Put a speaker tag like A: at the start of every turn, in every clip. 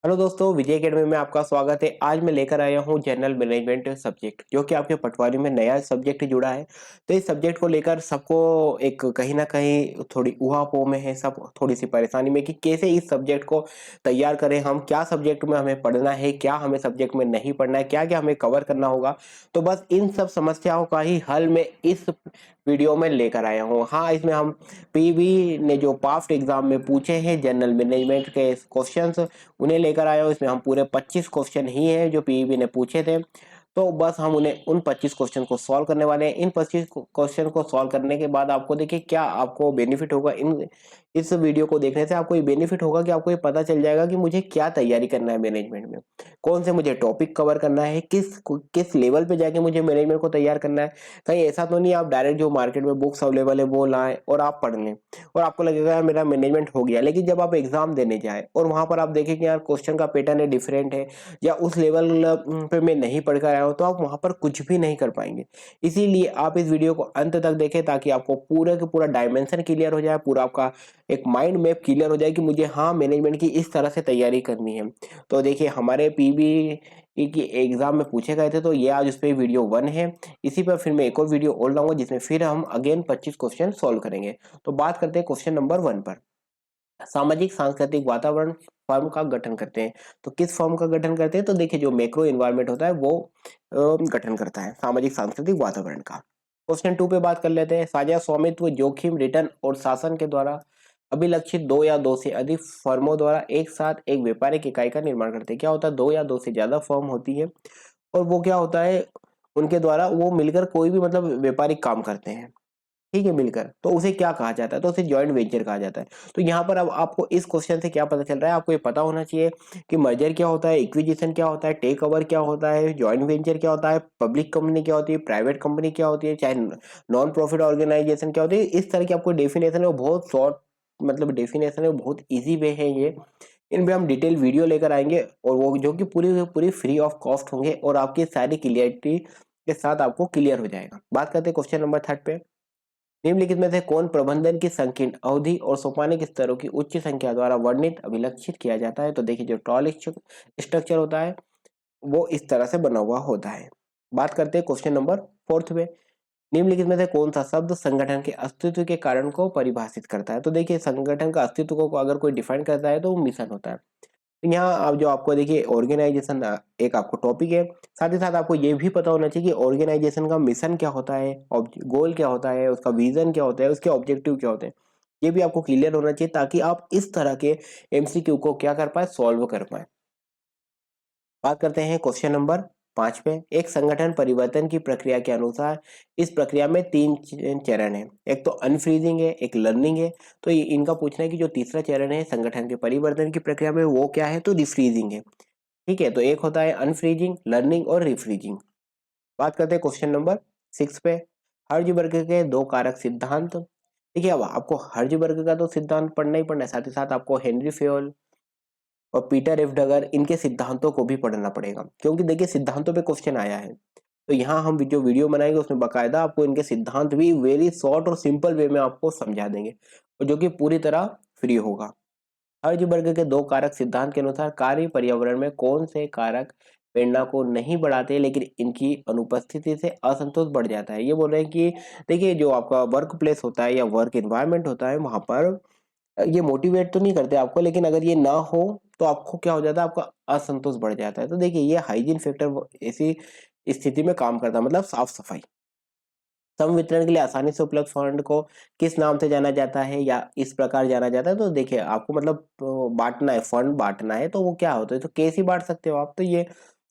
A: Hello दोस्तों, विजय academy में आपका स्वागत है। आज मैं लेकर आया हूँ जनरल मैनेजमेंट सब्जेक्ट, जो कि आपके पटवारी में नया सब्जेक्ट जुड़ा है। तो इस सब्जेक्ट को लेकर सबको एक कहीं ना कहीं थोड़ी ऊहापोह में है, सब थोड़ी सी परेशानी में कि कैसे इस सब्जेक्ट को तैयार करें। हम क्या सब्जेक्ट में हमें पढ़ना है, क्या हमें सब्जेक्ट में नहीं पढ़ना है, क्या क्या हमें कवर करना होगा। तो बस इन सब समस्याओं का ही हल मैं इस वीडियो में लेकर आया हूँ। हाँ, इसमें हम पीबी ने जो पास्ट एग्जाम में पूछे हैं जनरल मैनेजमेंट के क्वेश्चंस, उन्हें लेकर आया हूँ। इसमें हम पूरे 25 क्वेश्चन ही हैं जो पीईबी ने पूछे थे। तो बस हम उन्हें उन 25 क्वेश्चन को सॉल्व करने वाले हैं। इन 25 क्वेश्चन को सॉल्व करने के बाद आपको देखिए क्या आपको बेनिफिट होगा। इन इस वीडियो को देखने से आपको ये बेनिफिट होगा कि आपको ये पता चल जाएगा कि मुझे क्या तैयारी करना है मैनेजमेंट में, कौन से मुझे टॉपिक कवर करना है, किस लेवल पे जाके मुझे मैनेजमेंट को तैयार करना है। कहीं ऐसा तो नहीं आप डायरेक्ट जो मार्केट में बुक्स अवेलेबल है वो लाएं और आप पढ़ लें और आपको लगेगा यार मेरा मैनेजमेंट हो गया। लेकिन जब आप एग्जाम देने जाए और वहां पर आप देखें कि यार क्वेश्चन का पैटर्न है, डिफरेंट है, या उस लेवल पे मैं नहीं पढ़ कर आया हूं, तो आप वहां पर कुछ भी नहीं कर पाएंगे। इसीलिए आप इस वीडियो को अंत तक देखें ताकि आपको पूरा का पूरा डायमेंशन क्लियर हो जाए, पूरा आपका एक माइंड मैप क्लियर हो जाए कि मुझे हाँ मैनेजमेंट की इस तरह से तैयारी करनी है। तो देखिए हमारे पीबी की एग्जाम में पूछे गए थे, तो ये आज उस पर वीडियो 1 है। इसी पर फिर मैं एक और वीडियो और लाऊंगा जिसमें फिर हम अगेन 25 क्वेश्चन सॉल्व करेंगे। तो बात करते हैं क्वेश्चन नंबर 1 पर। सामाजिक सांस्कृतिक वातावरण फर्म का गठन करते हैं। तो किस फर्म का गठन करते हैं? तो देखिए जो मैक्रो एनवायरनमेंट होता है वो गठन करता है सामाजिक सांस्कृतिक वातावरण का। क्वेश्चन 2 पे बात कर लेते हैं। साझा स्वामित्व जोखिम रिटर्न और शासन के द्वारा अभिलक्षित दो या दो से अधिक फर्मों द्वारा एक साथ एक व्यापारिक इकाई का निर्माण करते हैं। क्या होता है? दो या दो से ज्यादा फर्म होती है और वो क्या होता है, उनके द्वारा वो मिलकर कोई भी मतलब व्यापारिक काम करते हैं, ठीक है, मिलकर। तो उसे क्या कहा जाता है? तो उसे जॉइंट वेंचर कहा जाता है। तो यहाँ पर अब आपको इस क्वेश्चन से क्या पता चल रहा है? आपको ये पता होना चाहिए कि मर्जर क्या होता है, इक्विजिशन क्या होता है, टेक ओवर क्या होता है, जॉइंट वेंचर क्या होता है, पब्लिक कंपनी क्या होती है, प्राइवेट कंपनी क्या होती है, चाहे नॉन प्रॉफिट ऑर्गेनाइजेशन क्या होती है। इस तरह की आपको डेफिनेशन है, वो बहुत शॉर्ट मतलब डेफिनेशन है, वो बहुत ईजी वे है ये। इन पे हम डिटेल वीडियो लेकर आएंगे और वो जो कि पूरी पूरी फ्री ऑफ कॉस्ट होंगे और आपकी सारी क्लियरिटी के साथ आपको क्लियर हो जाएगा। बात करते हैं क्वेश्चन नंबर 3 पे। निम्नलिखित में से कौन प्रबंधन की संकीर्ण अवधि और सोपानिक स्तरों की उच्च संख्या द्वारा वर्णित अभिलक्षित किया जाता है? तो देखिए जो टॉल स्ट्रक्चर होता है वो इस तरह से बना हुआ होता है। बात करते हैं क्वेश्चन नंबर 4 में। निम्नलिखित में से कौन सा शब्द संगठन के अस्तित्व के कारण को परिभाषित करता है? तो देखिए संगठन का अस्तित्व को अगर कोई डिफाइन करता है तो वो मिशन होता है। तो यहाँ आप जो आपको देखिए ऑर्गेनाइजेशन एक आपको टॉपिक है, साथ ही साथ आपको ये भी पता होना चाहिए कि ऑर्गेनाइजेशन का मिशन क्या होता है, गोल क्या होता है, उसका विजन क्या होता है, उसके ऑब्जेक्टिव क्या होते हैं। ये भी आपको क्लियर होना चाहिए ताकि आप इस तरह के एमसीक्यू को क्या कर पाए, सॉल्व कर पाए। बात करते हैं क्वेश्चन नंबर 5 पे। एक संगठन परिवर्तन की प्रक्रिया के अनुसार इस प्रक्रिया में 3 चरण है। एक तो अनफ्रीजिंग है, एक लर्निंग है। तो ये इनका पूछना है कि जो तीसरा चरण है संगठन के परिवर्तन की प्रक्रिया में वो क्या है? तो रिफ्रीजिंग है। ठीक है, तो एक होता है अनफ्रीजिंग, लर्निंग और रिफ्रीजिंग। बात करते हैं क्वेश्चन नंबर 6 पे। हर्ज वर्ग के दो कारक सिद्धांत। देखिए अब आपको हर्ज वर्ग का तो सिद्धांत पढ़ना ही पड़ना है, साथ ही साथ आपको हेनरी फेयोल और पीटर एफ डगर इनके सिद्धांतों को भी पढ़ना पड़ेगा, क्योंकि देखिए सिद्धांतों पे क्वेश्चन आया है। तो यहाँ हम जो वीडियो बनाएंगे उसमें बकायदा आपको इनके सिद्धांत भी वेरी शॉर्ट और सिंपल वे में आपको समझा देंगे, और जो कि पूरी तरह फ्री होगा। हर्ज वर्ग के दो कारक सिद्धांत के अनुसार कार्य पर्यावरण में कौन से कारक प्रेरणा को नहीं बढ़ाते लेकिन इनकी अनुपस्थिति से असंतोष बढ़ जाता है? ये बोल रहे हैं कि देखिए जो आपका वर्क प्लेस होता है या वर्क एनवायरनमेंट होता है वहां पर ये मोटिवेट तो नहीं करते आपको, लेकिन अगर ये ना हो तो आपको क्या हो जाता है, आपका असंतोष बढ़ जाता है। तो देखिए ये हाइजीन फैक्टर ऐसी स्थिति में काम करता है, मतलब साफ सफाई। सम वितरण के लिए आसानी से उपलब्ध फंड को किस नाम से जाना जाता है या इस प्रकार जाना जाता है? तो देखिए आपको मतलब बांटना है, फंड बांटना है, तो वो क्या होता है, तो केस ही बांट सकते हो आप। तो ये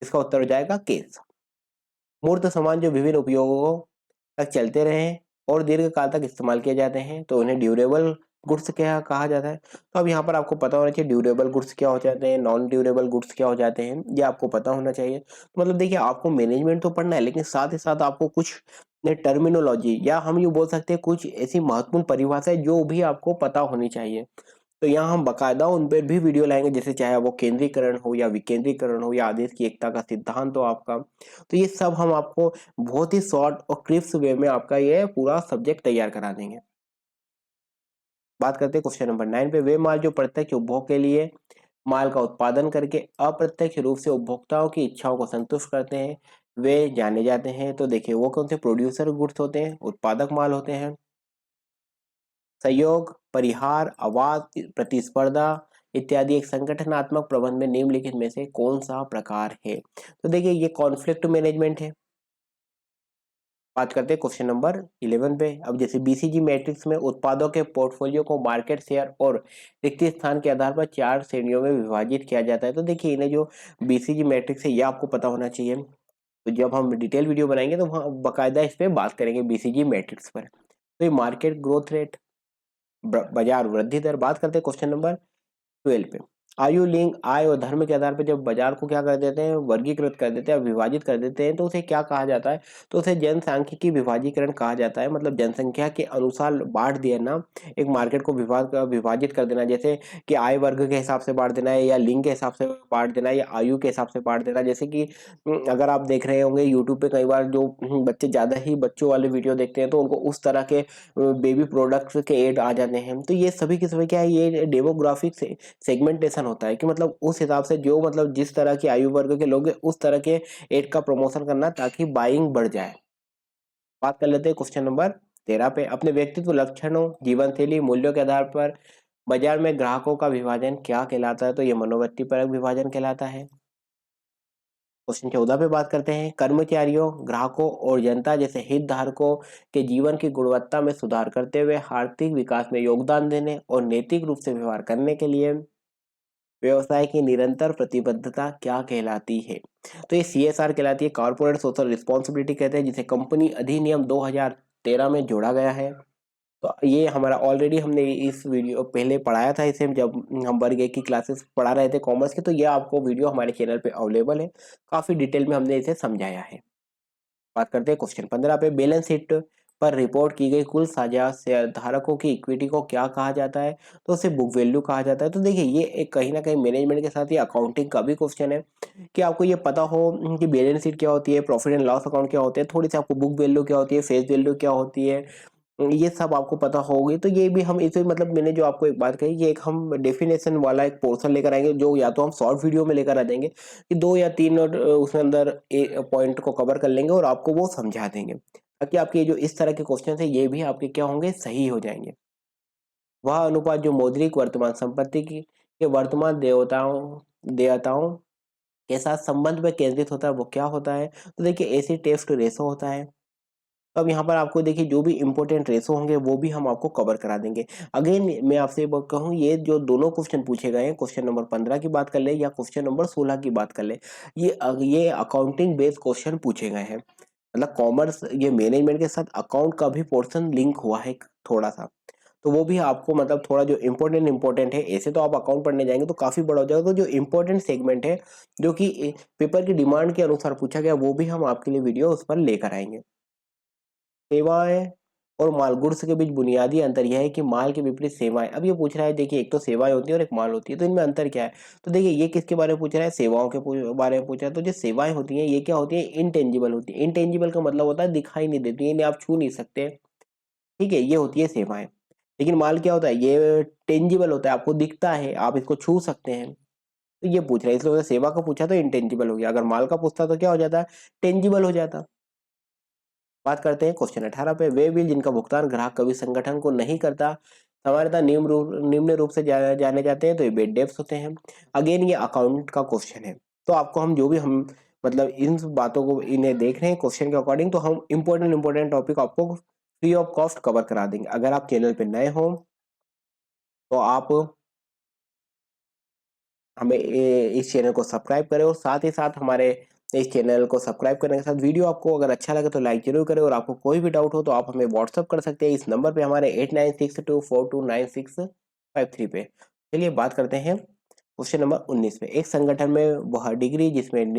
A: इसका उत्तर हो जाएगा केस। मूर्त सामान जो विभिन्न उपयोगों तक चलते रहे और दीर्घ काल तक इस्तेमाल किए जाते हैं तो उन्हें ड्यूरेबल गुड्स क्या कहा जाता है? तो अब यहाँ पर आपको पता होना चाहिए ड्यूरेबल गुड्स क्या हो जाते हैं, नॉन ड्यूरेबल गुड्स क्या हो जाते हैं, ये आपको पता होना चाहिए। तो मतलब देखिए आपको मैनेजमेंट तो पढ़ना है, लेकिन साथ ही साथ आपको कुछ टर्मिनोलॉजी या हम यूँ बोल सकते हैं कुछ ऐसी महत्वपूर्ण परिभाषा है जो भी आपको पता होनी चाहिए। तो यहाँ हम बकायदा उन पर भी वीडियो लाएंगे, जैसे चाहे वो केंद्रीकरण हो या विकेंद्रीकरण हो या आदेश की एकता का सिद्धांत हो आपका। तो ये सब हम आपको बहुत ही शॉर्ट और क्रिस्प वे में आपका ये पूरा सब्जेक्ट तैयार करा देंगे। बात करते हैं क्वेश्चन नंबर 9 पे। वे माल जो प्रत्यक्ष उपभोग के लिए माल का उत्पादन करके अप्रत्यक्ष रूप से उपभोक्ताओं की इच्छाओं को संतुष्ट करते हैं, वे जाने जाते हैं। तो देखिए वो कौन से प्रोड्यूसर गुड्स होते हैं, उत्पादक माल होते हैं। सहयोग, परिहार, आवाज, प्रतिस्पर्धा इत्यादि एक संगठनात्मक प्रबंध में निम्नलिखित में से कौन सा प्रकार है? तो देखिए ये कॉन्फ्लिक्ट मैनेजमेंट है। बात करते हैं क्वेश्चन नंबर 11 पे। अब जैसे बीसीजी मैट्रिक्स में उत्पादों के पोर्टफोलियो को मार्केट शेयर और रिक्त स्थान के आधार पर 4 श्रेणियों में विभाजित किया जाता है। तो देखिए इन्हें जो बीसीजी मैट्रिक्स है ये आपको पता होना चाहिए। तो जब हम डिटेल वीडियो बनाएंगे तो वहाँ बाकायदा इस पे बात करेंगे बीसीजी मैट्रिक्स पर। तो ये मार्केट ग्रोथ रेट, बाजार वृद्धि दर। बात करते हैं क्वेश्चन नंबर 12 पे। आयु, लिंग, आय और धर्म के आधार पर जब बाजार को क्या कर देते हैं, वर्गीकृत कर देते हैं, विभाजित कर देते हैं, तो उसे क्या कहा जाता है? तो उसे जनसांख्यिकी विभाजीकरण कहा जाता है। मतलब जनसंख्या के अनुसार बांट दिया ना, एक मार्केट को विभाजित कर देना। जैसे कि आय वर्ग के हिसाब से बांट देना है, या लिंग के हिसाब से बांट देना है, या आयु के हिसाब से बांट देना। जैसे कि अगर आप देख रहे होंगे यूट्यूब पे कई बार जो बच्चे ज्यादा ही बच्चों वाले वीडियो देखते हैं, तो उनको उस तरह के बेबी प्रोडक्ट्स के एड आ जाते हैं। तो ये सभी के सभी क्या है, ये डेमोग्राफिक से सेगमेंटेशन होता है कि मतलब उस हिसाब से जो मतलब जिस तरह की आयु वर्ग के लोग हैं उस तरह के एड का प्रमोशन करना, ताकि बाइंग बढ़ जाए। बात कर लेते हैं क्वेश्चन नंबर 13 पे। अपने व्यक्तित्व, लक्षणों, जीवन शैली, मूल्यों के आधार पर बाजार में ग्राहकों का विभाजन क्या कहलाता है? तो ये मनोवृत्ति परक विभाजन कहलाता है। क्वेश्चन 14 पे बात करते हैं। कर्मचारियों, ग्राहकों और जनता जैसे हितधारकों के जीवन की गुणवत्ता में सुधार करते हुए आर्थिक विकास में योगदान देने और नैतिक रूप से व्यवहार करने के लिए व्यवसाय की निरंतर प्रतिबद्धता क्या कहलाती है? तो ये सीएसआर कहलाती है, कॉर्पोरेट सोशल रिस्पॉन्सिबिलिटी कहते हैं, जिसे कंपनी अधिनियम 2013 में जोड़ा गया है। तो ये हमारा ऑलरेडी हमने इस वीडियो पहले पढ़ाया था इसे, जब हम वर्ग एक की क्लासेस पढ़ा रहे थे कॉमर्स की। तो ये आपको वीडियो हमारे चैनल पे अवेलेबल है, काफी डिटेल में हमने इसे समझाया है। बात करते हैं क्वेश्चन 15 पे। बैलेंस शीट पर रिपोर्ट की गई कुल साझा शेयर धारकों की इक्विटी को क्या कहा जाता है? तो उसे बुक वैल्यू कहा जाता है। तो देखिए ये एक कहीं ना कहीं मैनेजमेंट के साथ ही अकाउंटिंग का भी क्वेश्चन है, कि आपको ये पता हो कि बैलेंस शीट क्या होती है, प्रॉफिट एंड लॉस अकाउंट क्या होते हैं, थोड़ी सी आपको बुक वैल्यू क्या होती है, फेस वैल्यू क्या होती है, ये सब आपको पता होगी। तो ये भी हम इसे मतलब मैंने जो आपको एक बात कही, ये एक हम डेफिनेशन वाला एक पोर्शन लेकर आएंगे, जो या तो हम शॉर्ट वीडियो में लेकर आ जाएंगे कि 2 या 3 और उसके अंदर पॉइंट को कवर कर लेंगे और आपको वो समझा देंगे, ताकि आपके ये जो इस तरह के क्वेश्चन है ये भी आपके क्या होंगे, सही हो जाएंगे। वह अनुपात जो मौद्रिक वर्तमान संपत्ति की के वर्तमान देयताओं के साथ संबंध में केंद्रित होता है, वो क्या होता है? तो देखिए एसिड टेस्ट रेशो होता है। तो अब यहाँ पर आपको देखिए जो भी इंपॉर्टेंट रेशो होंगे वो भी हम आपको कवर करा देंगे। अगेन मैं आपसे एक बात कहूँ, ये जो दोनों क्वेश्चन पूछे गए हैं, क्वेश्चन नंबर 15 की बात कर ले या क्वेश्चन नंबर 16 की बात कर ले, ये अकाउंटिंग बेस्ड क्वेश्चन पूछे गए हैं। मतलब कॉमर्स ये मैनेजमेंट के साथ अकाउंट का भी पोर्शन लिंक हुआ है थोड़ा सा। तो वो भी आपको मतलब थोड़ा जो इम्पोर्टेंट है, ऐसे तो आप अकाउंट पढ़ने जाएंगे तो काफी बड़ा हो जाएगा। तो जो इम्पोर्टेंट सेगमेंट है, जो कि पेपर की डिमांड के अनुसार पूछा गया, वो भी हम आपके लिए वीडियो उस पर लेकर आएंगे। सेवाएँ और माल, गुड्स के बीच बुनियादी अंतर यह है कि माल के विपरीत सेवाएँ। अब ये पूछ रहा है देखिए, एक तो सेवाएँ होती है और एक माल होती है, तो इनमें अंतर क्या है? तो देखिए ये किसके बारे में पूछ रहा है? सेवाओं के बारे में पूछ रहा है। तो जो सेवाएँ होती हैं ये क्या होती हैं? इनटेंजिबल होती हैं। इनटेंजिबल का मतलब होता है दिखाई नहीं देती, इन्हें आप छू नहीं सकते, ठीक है? ये होती है सेवाएँ। लेकिन माल क्या होता है? ये टेंजिबल होता है, आपको दिखता है, आप इसको छू सकते हैं। तो ये पूछ रहा है, इसलिए सेवा का पूछा तो इनटेंजिबल हो गया, अगर माल का पूछता तो क्या हो जाता? टेंजिबल हो जाता। बात करते हैं क्वेश्चन 18 पे। वे बिल जिनका भुगतान ग्राहक कभी संगठन को नहीं करता, सामान्यतः निम्न रूप से जाने जाते हैं। तो ये बेड डेब्ट्स होते हैं। अगेन ये अकाउंट का क्वेश्चन है। तो आपको हम जो भी हम मतलब इन बातों को इन्हें देख रहे हैं क्वेश्चन के अकॉर्डिंग, तो हम इंपॉर्टेंट टॉपिक आपको फ्री ऑफ कॉस्ट कवर करा देंगे। अगर आप चैनल पे नए हो तो आप हमें इस चैनल को सब्सक्राइब करें, और साथ ही साथ हमारे इस चैनल को सब्सक्राइब करने के साथ वीडियो आपको अगर अच्छा लगे तो लाइक जरूर करें। और आपको कोई भी डाउट हो तो आप हमें व्हाट्सअप कर सकते हैं इस नंबर पे, हमारे 8962429653 पे। चलिए बात करते हैं क्वेश्चन नंबर 19 पे। एक संगठन में वह डिग्री जिसमें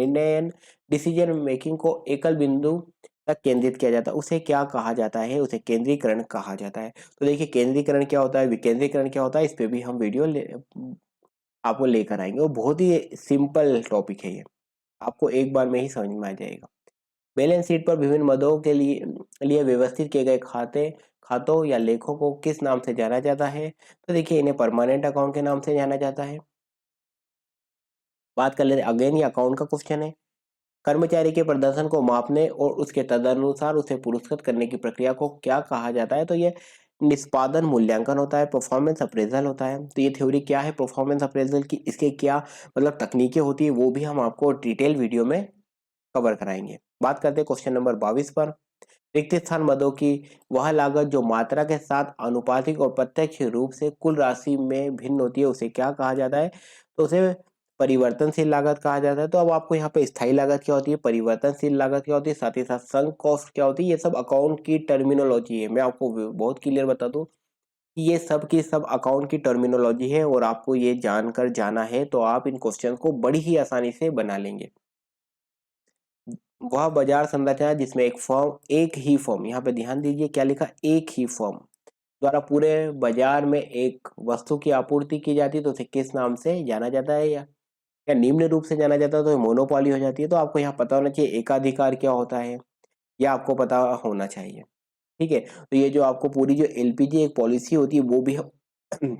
A: डिसीजन मेकिंग को एकल बिंदु तक केंद्रित किया जाता है, उसे क्या कहा जाता है? उसे केंद्रीकरण कहा जाता है। तो देखिए केंद्रीकरण क्या होता है, विकेंद्रीकरण क्या होता है, इस पे भी हम वीडियो आपको लेकर आएंगे, और बहुत ही सिंपल टॉपिक है ये, आपको एक बार में ही समझ में आ जाएगा। बैलेंस शीट पर विभिन्न मदों के लिए व्यवस्थित किए गए खातों या लेखों को किस नाम से जाना जाता है? तो देखिए इन्हें परमानेंट अकाउंट के नाम से जाना जाता है। बात कर लेते हैं अगेन, ये अकाउंट का क्वेश्चन है। कर्मचारी के प्रदर्शन को मापने और उसके तदनुसार उसे पुरस्कृत करने की प्रक्रिया को क्या कहा जाता है? तो ये निष्पादन मूल्यांकन होता है, परफॉर्मेंस अप्रेजल होता है। तो ये थ्योरी क्या है परफॉर्मेंस अप्रेजल की, इसके क्या मतलब तकनीकें होती है, वो भी हम आपको डिटेल वीडियो में कवर कराएंगे। बात करते हैं क्वेश्चन नंबर 22 पर। रिक्त स्थान मदों की वह लागत जो मात्रा के साथ आनुपातिक और प्रत्यक्ष रूप से कुल राशि में भिन्न होती है, उसे क्या कहा जाता है? तो उसे परिवर्तनशील लागत कहा जाता है। तो अब आपको यहाँ पे स्थायी लागत क्या होती है, परिवर्तनशील लागत क्या होती है, साथ ही साथ संक कॉस्ट क्या होती है, ये सब अकाउंट की टर्मिनोलॉजी है। मैं आपको बहुत क्लियर बता दूं कि ये सब की सब अकाउंट की टर्मिनोलॉजी है, और आपको ये जानकर जाना है तो आप इन क्वेश्चन को बड़ी ही आसानी से बना लेंगे। वह बाजार संरचना जिसमें एक ही फर्म, यहाँ पे ध्यान दीजिए क्या लिखा, एक ही फर्म द्वारा पूरे बाजार में एक वस्तु की आपूर्ति की जाती है, तो उसे किस नाम से जाना जाता है? या निम्न रूप से जाना जाता है, तो मोनोपोली हो जाती है। तो आपको यहाँ पता होना चाहिए एकाधिकार क्या होता है, या आपको पता होना चाहिए। ठीक है, तो ये जो आपको पूरी जो एलपीजी एक पॉलिसी होती है, वो भी हम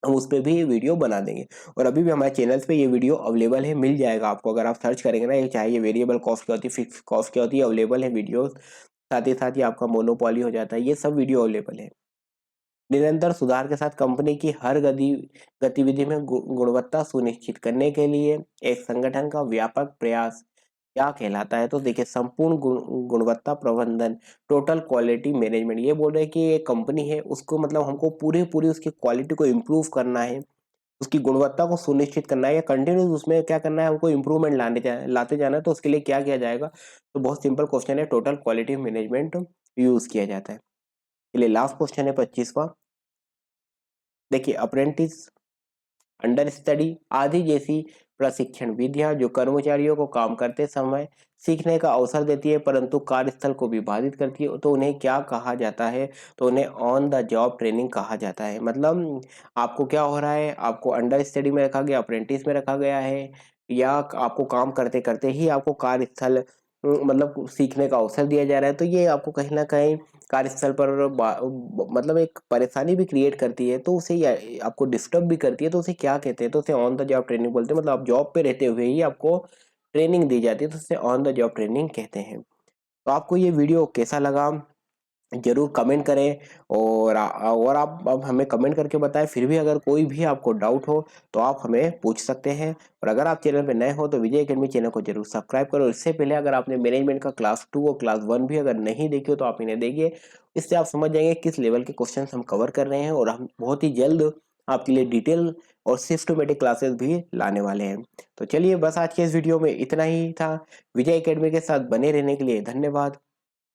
A: उस पे भी वीडियो बना देंगे। और अभी भी हमारे चैनल्स पे ये वीडियो अवेलेबल है, मिल जाएगा आपको, अगर आप सर्च करेंगे ना, ये चाहे ये वेरिएबल कॉस्ट क्या होती है, फिक्स कॉस्ट क्या होती है, अवेलेबल है वीडियो। साथ ही आपका मोनोपोली हो जाता है, ये सब वीडियो अवेलेबल है। निरंतर सुधार के साथ कंपनी की हर गतिविधि में गुणवत्ता सुनिश्चित करने के लिए एक संगठन का व्यापक प्रयास क्या कहलाता है? तो देखिए संपूर्ण गुणवत्ता प्रबंधन, टोटल क्वालिटी मैनेजमेंट। ये बोल रहे हैं कि एक कंपनी है, उसको मतलब हमको पूरी पूरी उसकी क्वालिटी को इम्प्रूव करना है, उसकी गुणवत्ता को सुनिश्चित करना है, या कंटिन्यूस उसमें क्या करना है, हमको इम्प्रूवमेंट लाते जाना है। तो उसके लिए क्या किया जाएगा? तो बहुत सिंपल क्वेश्चन है, टोटल क्वालिटी मैनेजमेंट यूज किया जाता है। चलिए लास्ट क्वेश्चन है 25वां। देखिए अप्रेंटिस, अंडर स्टडी आदि जैसी प्रशिक्षण विधियां जो कर्मचारियों को काम करते समय सीखने का अवसर देती है, परंतु कार्यस्थल को भी बाधित करती है, तो उन्हें क्या कहा जाता है? तो उन्हें ऑन द जॉब ट्रेनिंग कहा जाता है। मतलब आपको क्या हो रहा है, आपको अंडर स्टडी में रखा गया, अप्रेंटिस में रखा गया है, या आपको काम करते करते ही आपको कार्यस्थल मतलब सीखने का अवसर दिया जा रहा है, तो ये आपको कहीं ना कहीं कार्यस्थल पर मतलब एक परेशानी भी क्रिएट करती है, तो उसे आपको डिस्टर्ब भी करती है, तो उसे क्या कहते हैं? तो उसे ऑन द जॉब ट्रेनिंग बोलते हैं। मतलब आप जॉब पे रहते हुए ही आपको ट्रेनिंग दी जाती है, तो उसे ऑन द जॉब ट्रेनिंग कहते हैं। तो आपको ये वीडियो कैसा लगा जरूर कमेंट करें, और आप अब हमें कमेंट करके बताएं। फिर भी अगर कोई भी आपको डाउट हो तो आप हमें पूछ सकते हैं। और अगर आप चैनल पे नए हो तो विजय एकेडमी चैनल को जरूर सब्सक्राइब करो। इससे पहले अगर आपने मैनेजमेंट का क्लास 2 और क्लास 1 भी अगर नहीं देखी हो तो आप इन्हें देखिए। इससे आप समझ जाएंगे किस लेवल के क्वेश्चन हम कवर कर रहे हैं, और हम बहुत ही जल्द आपके लिए डिटेल और सिस्टमेटिक क्लासेस भी लाने वाले हैं। तो चलिए बस आज के इस वीडियो में इतना ही था। विजय एकेडमी के साथ बने रहने के लिए धन्यवाद।